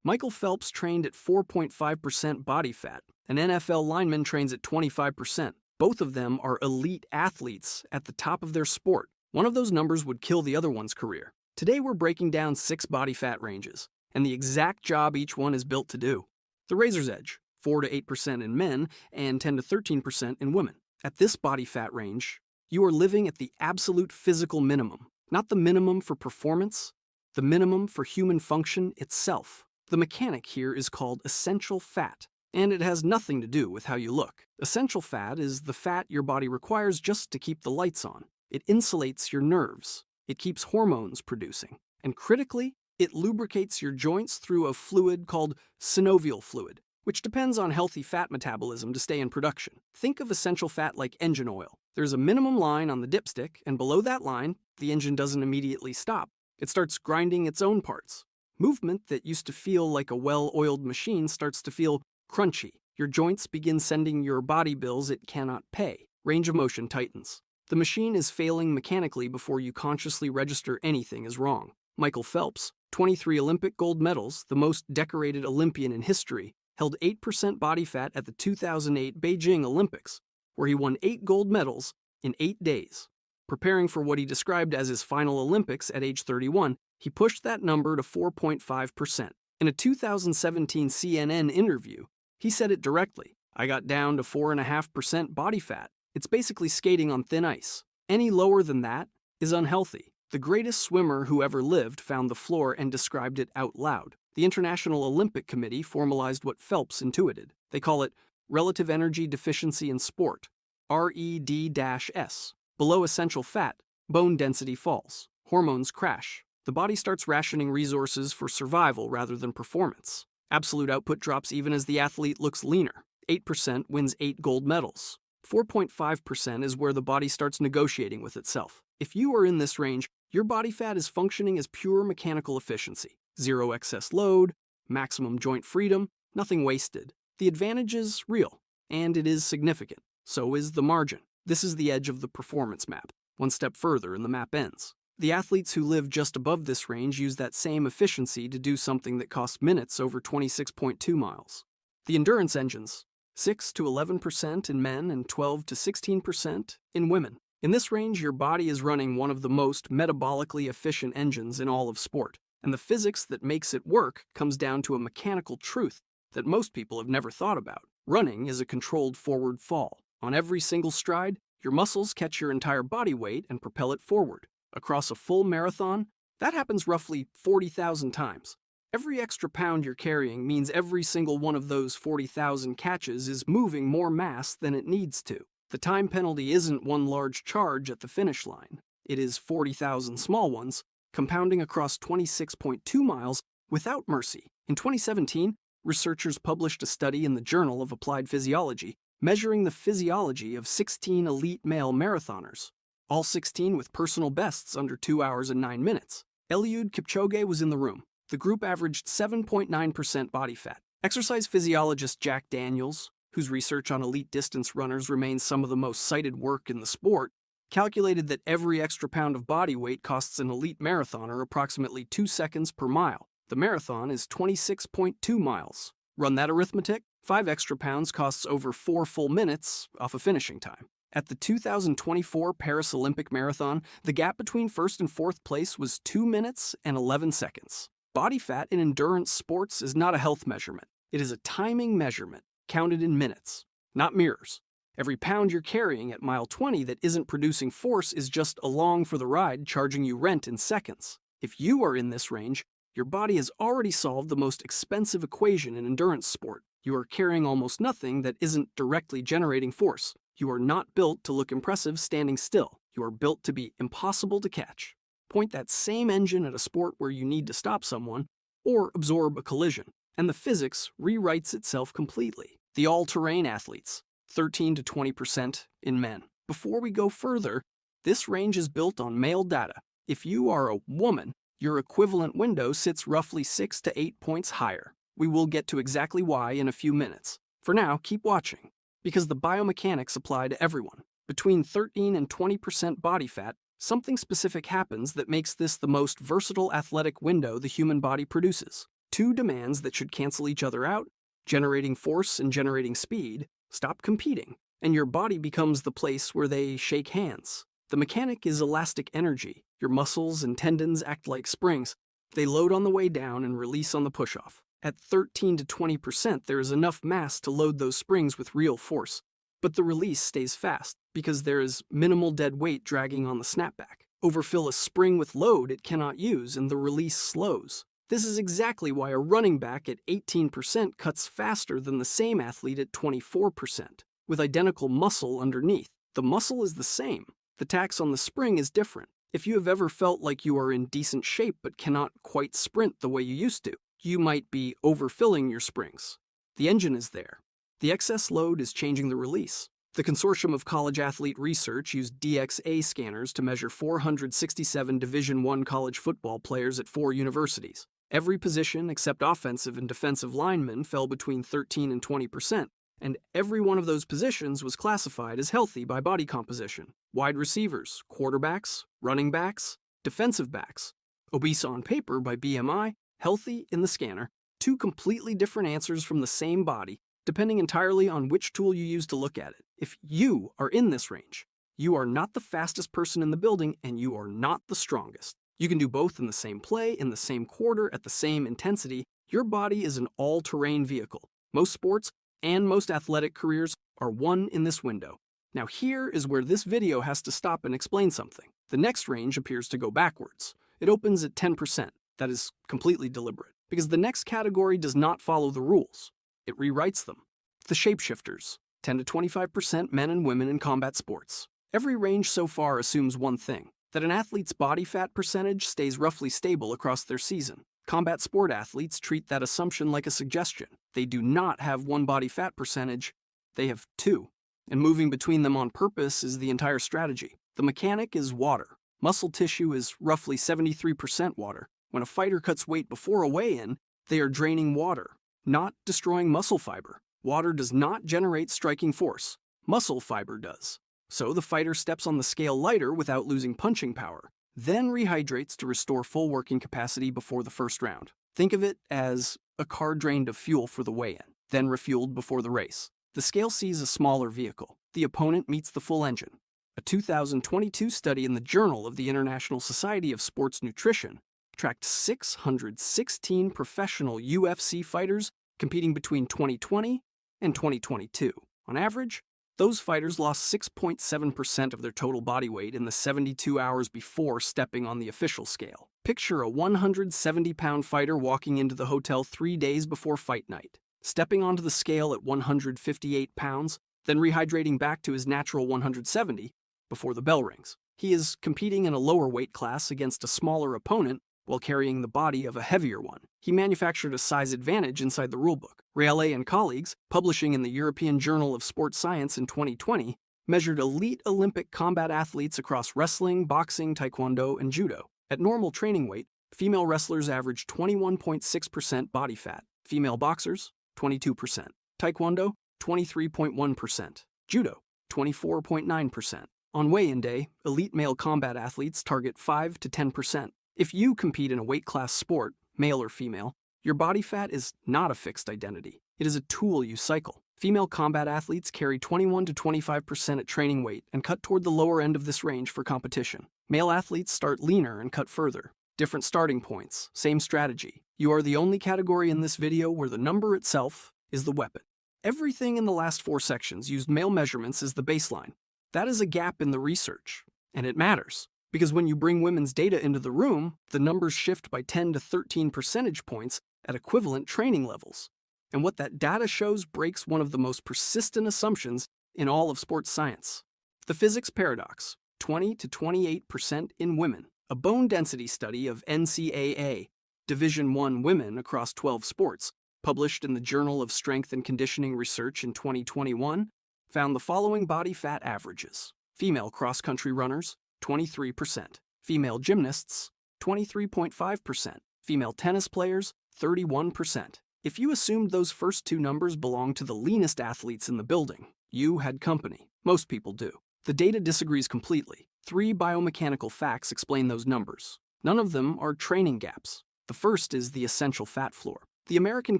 Michael Phelps trained at 4.5% body fat. An NFL lineman trains at 25%. Both of them are elite athletes at the top of their sport. One of those numbers would kill the other one's career. Today we're breaking down 6 body fat ranges, and the exact job each one is built to do. The razor's edge, 4 to 8% in men and 10 to 13% in women. At this body fat range, you are living at the absolute physical minimum, not the minimum for performance, the minimum for human function itself. The mechanic here is called essential fat, and it has nothing to do with how you look. Essential fat is the fat your body requires just to keep the lights on. It insulates your nerves, it keeps hormones producing, and critically, it lubricates your joints through a fluid called synovial fluid, which depends on healthy fat metabolism to stay in production. Think of essential fat like engine oil. There's a minimum line on the dipstick, and below that line, the engine doesn't immediately stop. It starts grinding its own parts. Movement that used to feel like a well-oiled machine starts to feel crunchy. Your joints begin sending your body bills it cannot pay. Range of motion tightens. The machine is failing mechanically before you consciously register anything is wrong. Michael Phelps, 23 Olympic gold medals, the most decorated Olympian in history, held 8% body fat at the 2008 Beijing Olympics, where he won 8 gold medals in 8 days. Preparing for what he described as his final Olympics at age 31, he pushed that number to 4.5%. In a 2017 CNN interview, he said it directly. I got down to 4.5% body fat. It's basically skating on thin ice. Any lower than that is unhealthy. The greatest swimmer who ever lived found the floor and described it out loud. The International Olympic Committee formalized what Phelps intuited. They call it relative energy deficiency in sport, RED-S. Below essential fat, bone density falls. Hormones crash. The body starts rationing resources for survival rather than performance. Absolute output drops even as the athlete looks leaner. 8% wins 8 gold medals. 4.5% is where the body starts negotiating with itself. If you are in this range, your body fat is functioning as pure mechanical efficiency. Zero excess load, maximum joint freedom, nothing wasted. The advantage is real, and it is significant. So is the margin. This is the edge of the performance map. One step further and the map ends. The athletes who live just above this range use that same efficiency to do something that costs minutes over 26.2 miles. The endurance engines, 6 to 11% in men and 12 to 16% in women. In this range, your body is running one of the most metabolically efficient engines in all of sport, and the physics that makes it work comes down to a mechanical truth that most people have never thought about. Running is a controlled forward fall. On every single stride, your muscles catch your entire body weight and propel it forward. Across a full marathon, that happens roughly 40,000 times. Every extra pound you're carrying means every single one of those 40,000 catches is moving more mass than it needs to. The time penalty isn't one large charge at the finish line. It is 40,000 small ones, compounding across 26.2 miles without mercy. In 2017, researchers published a study in the Journal of Applied Physiology measuring the physiology of 16 elite male marathoners, all 16 with personal bests under 2 hours and 9 minutes. Eliud Kipchoge was in the room. The group averaged 7.9% body fat. Exercise physiologist Jack Daniels, whose research on elite distance runners remains some of the most cited work in the sport, calculated that every extra pound of body weight costs an elite marathoner approximately 2 seconds per mile. The marathon is 26.2 miles. Run that arithmetic, 5 extra pounds costs over 4 full minutes off of finishing time. At the 2024 Paris Olympic Marathon, the gap between first and fourth place was 2 minutes and 11 seconds. Body fat in endurance sports is not a health measurement. It is a timing measurement, counted in minutes, not mirrors. Every pound you're carrying at mile 20 that isn't producing force is just along for the ride, charging you rent in seconds. If you are in this range, your body has already solved the most expensive equation in endurance sport. You are carrying almost nothing that isn't directly generating force. You are not built to look impressive standing still. You are built to be impossible to catch. Point that same engine at a sport where you need to stop someone or absorb a collision, and the physics rewrites itself completely. The all-terrain athletes, 13 to 20% in men. Before we go further, this range is built on male data. If you are a woman, your equivalent window sits roughly 6 to 8 points higher. We will get to exactly why in a few minutes. For now, keep watching, because the biomechanics apply to everyone. Between 13 and 20% body fat, something specific happens that makes this the most versatile athletic window the human body produces. Two demands that should cancel each other out, generating force and generating speed, stop competing, and your body becomes the place where they shake hands. The mechanic is elastic energy. Your muscles and tendons act like springs. They load on the way down and release on the push-off. At 13 to 20%, there is enough mass to load those springs with real force, but the release stays fast because there is minimal dead weight dragging on the snapback. Overfill a spring with load it cannot use and the release slows. This is exactly why a running back at 18% cuts faster than the same athlete at 24%, with identical muscle underneath. The muscle is the same. The tax on the spring is different. If you have ever felt like you are in decent shape but cannot quite sprint the way you used to, you might be overfilling your springs. The engine is there. The excess load is changing the release. The Consortium of College Athlete Research used DXA scanners to measure 467 Division I college football players at 4 universities. Every position except offensive and defensive linemen fell between 13 and 20%, and every one of those positions was classified as healthy by body composition. Wide receivers, quarterbacks, running backs, defensive backs. Obese on paper by BMI, healthy in the scanner. Two completely different answers from the same body, depending entirely on which tool you use to look at it. If you are in this range, you are not the fastest person in the building and you are not the strongest. You can do both in the same play, in the same quarter, at the same intensity. Your body is an all-terrain vehicle. Most sports and most athletic careers are one in this window. Now here is where this video has to stop and explain something. The next range appears to go backwards. It opens at 10%. That is completely deliberate, because the next category does not follow the rules. It rewrites them. The shapeshifters, 10 to 25% men and women in combat sports. Every range so far assumes one thing, that an athlete's body fat percentage stays roughly stable across their season. Combat sport athletes treat that assumption like a suggestion. They do not have one body fat percentage, they have two. And moving between them on purpose is the entire strategy. The mechanic is water. Muscle tissue is roughly 73% water. When a fighter cuts weight before a weigh-in, they are draining water, not destroying muscle fiber. Water does not generate striking force. Muscle fiber does. So the fighter steps on the scale lighter without losing punching power, then rehydrates to restore full working capacity before the first round. Think of it as a car drained of fuel for the weigh-in, then refueled before the race. The scale sees a smaller vehicle. The opponent meets the full engine. A 2022 study in the Journal of the International Society of Sports Nutrition tracked 616 professional UFC fighters competing between 2020 and 2022. On average, those fighters lost 6.7% of their total body weight in the 72 hours before stepping on the official scale. Picture a 170-pound fighter walking into the hotel 3 days before fight night, stepping onto the scale at 158 pounds, then rehydrating back to his natural 170 before the bell rings. He is competing in a lower weight class against a smaller opponent while carrying the body of a heavier one. He manufactured a size advantage inside the rulebook. Reale and colleagues, publishing in the European Journal of Sports Science in 2020, measured elite Olympic combat athletes across wrestling, boxing, taekwondo, and judo. At normal training weight, female wrestlers averaged 21.6% body fat, female boxers, 22%, taekwondo, 23.1%, judo, 24.9%. On weigh-in day, elite male combat athletes target 5 to 10%. If you compete in a weight class sport, male or female, your body fat is not a fixed identity. It is a tool you cycle. Female combat athletes carry 21 to 25% at training weight and cut toward the lower end of this range for competition. Male athletes start leaner and cut further. Different starting points, same strategy. You are the only category in this video where the number itself is the weapon. Everything in the last 4 sections used male measurements as the baseline. That is a gap in the research, and it matters. Because when you bring women's data into the room, the numbers shift by 10 to 13 percentage points at equivalent training levels. And what that data shows breaks one of the most persistent assumptions in all of sports science. The physics paradox, 20 to 28% in women. A bone density study of NCAA, Division I women across 12 sports, published in the Journal of Strength and Conditioning Research in 2021, found the following body fat averages. Female cross-country runners, 23%. Female gymnasts, 23.5%. Female tennis players, 31%. If you assumed those first 2 numbers belonged to the leanest athletes in the building, you had company. Most people do. The data disagrees completely. 3 biomechanical facts explain those numbers. None of them are training gaps. The first is the essential fat floor. The American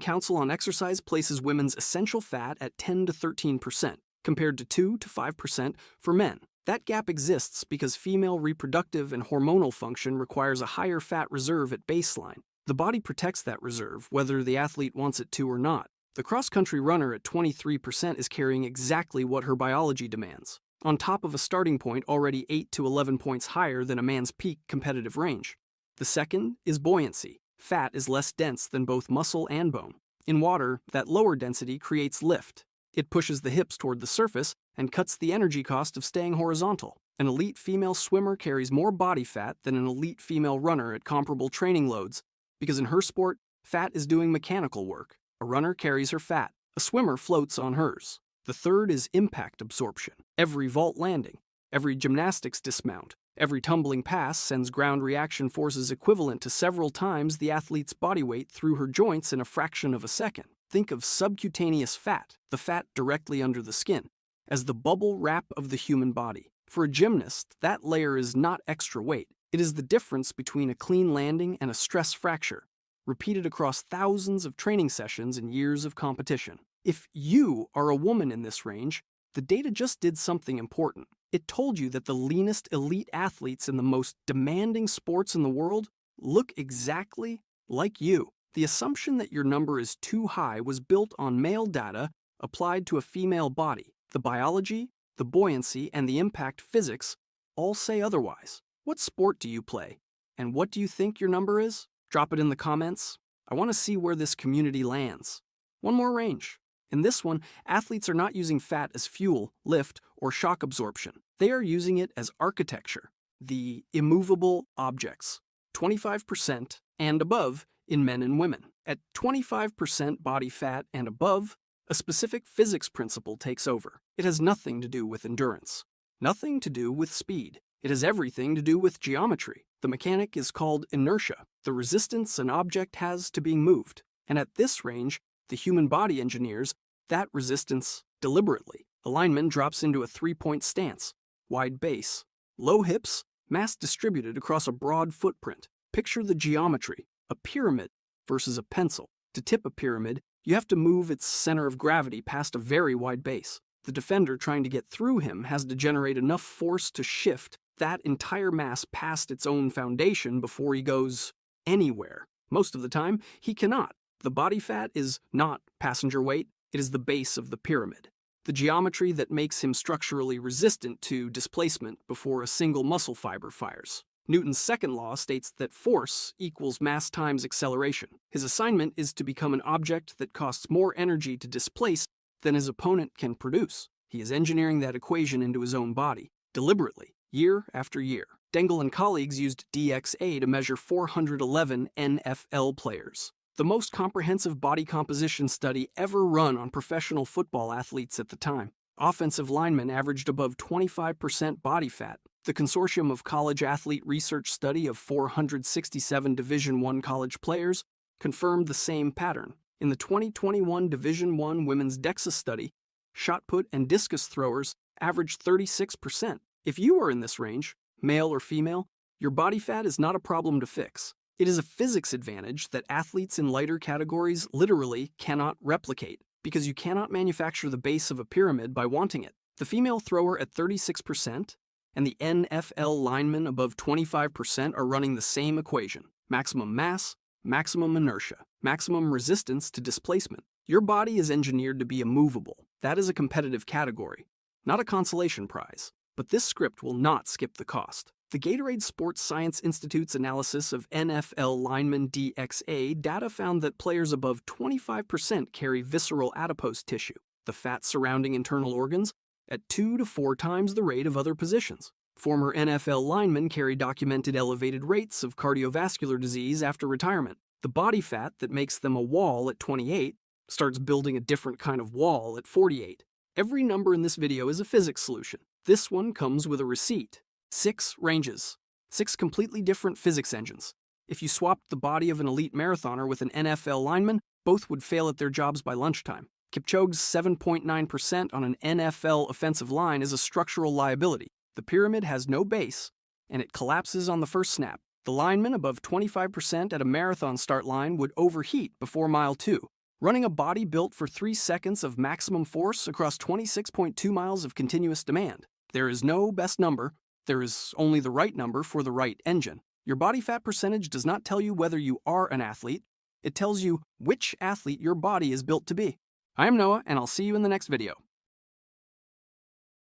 Council on Exercise places women's essential fat at 10 to 13%, compared to 2 to 5% for men. That gap exists because female reproductive and hormonal function requires a higher fat reserve at baseline. The body protects that reserve, whether the athlete wants it to or not. The cross-country runner at 23% is carrying exactly what her biology demands, on top of a starting point already 8 to 11 points higher than a man's peak competitive range. The second is buoyancy. Fat is less dense than both muscle and bone. In water, that lower density creates lift. It pushes the hips toward the surface and cuts the energy cost of staying horizontal. An elite female swimmer carries more body fat than an elite female runner at comparable training loads, because in her sport, fat is doing mechanical work. A runner carries her fat. A swimmer floats on hers. The third is impact absorption. Every vault landing, every gymnastics dismount, every tumbling pass sends ground reaction forces equivalent to several times the athlete's body weight through her joints in a fraction of a second. Think of subcutaneous fat, the fat directly under the skin, as the bubble wrap of the human body. For a gymnast, that layer is not extra weight. It is the difference between a clean landing and a stress fracture, repeated across thousands of training sessions and years of competition. If you are a woman in this range, the data just did something important. It told you that the leanest elite athletes in the most demanding sports in the world look exactly like you. The assumption that your number is too high was built on male data applied to a female body. The biology, the buoyancy, and the impact physics all say otherwise. What sport do you play? And what do you think your number is? Drop it in the comments. I want to see where this community lands. One more range. In this one, athletes are not using fat as fuel, lift, or shock absorption. They are using it as architecture, the immovable objects, 25% and above in men and women. At 25% body fat and above, a specific physics principle takes over. It has nothing to do with endurance, nothing to do with speed. It has everything to do with geometry. The mechanic is called inertia, the resistance an object has to being moved. And at this range, the human body engineers that resistance deliberately. A lineman drops into a three-point stance, wide base, low hips, mass distributed across a broad footprint. Picture the geometry, a pyramid versus a pencil. To tip a pyramid, you have to move its center of gravity past a very wide base. The defender trying to get through him has to generate enough force to shift that entire mass past its own foundation before he goes anywhere. Most of the time, he cannot. The body fat is not passenger weight, it is the base of the pyramid. The geometry that makes him structurally resistant to displacement before a single muscle fiber fires. Newton's second law states that force equals mass times acceleration. His assignment is to become an object that costs more energy to displace than his opponent can produce. He is engineering that equation into his own body, deliberately, year after year. Dengel and colleagues used DXA to measure 411 NFL players, the most comprehensive body composition study ever run on professional football athletes at the time. Offensive linemen averaged above 25% body fat. The Consortium of College Athlete Research study of 467 Division I college players confirmed the same pattern. In the 2021 Division I women's DEXA study, shot put and discus throwers averaged 36%. If you are in this range, male or female, your body fat is not a problem to fix. It is a physics advantage that athletes in lighter categories literally cannot replicate, because you cannot manufacture the base of a pyramid by wanting it. The female thrower at 36% and the NFL lineman above 25% are running the same equation: maximum mass, maximum inertia, maximum resistance to displacement. Your body is engineered to be immovable. That is a competitive category, not a consolation prize. But this script will not skip the cost. The Gatorade Sports Science Institute's analysis of NFL lineman DXA data found that players above 25% carry visceral adipose tissue, the fat surrounding internal organs, at 2 to 4 times the rate of other positions. Former NFL linemen carry documented elevated rates of cardiovascular disease after retirement. The body fat that makes them a wall at 28 starts building a different kind of wall at 48. Every number in this video is a physics solution. This one comes with a receipt. 6 ranges. 6 completely different physics engines. If you swapped the body of an elite marathoner with an NFL lineman, both would fail at their jobs by lunchtime. Kipchoge's 7.9% on an NFL offensive line is a structural liability. The pyramid has no base, and it collapses on the first snap. The lineman above 25% at a marathon start line would overheat before mile 2, running a body built for 3 seconds of maximum force across 26.2 miles of continuous demand. There is no best number. There is only the right number for the right engine. Your body fat percentage does not tell you whether you are an athlete. It tells you which athlete your body is built to be. I am Noah, and I'll see you in the next video.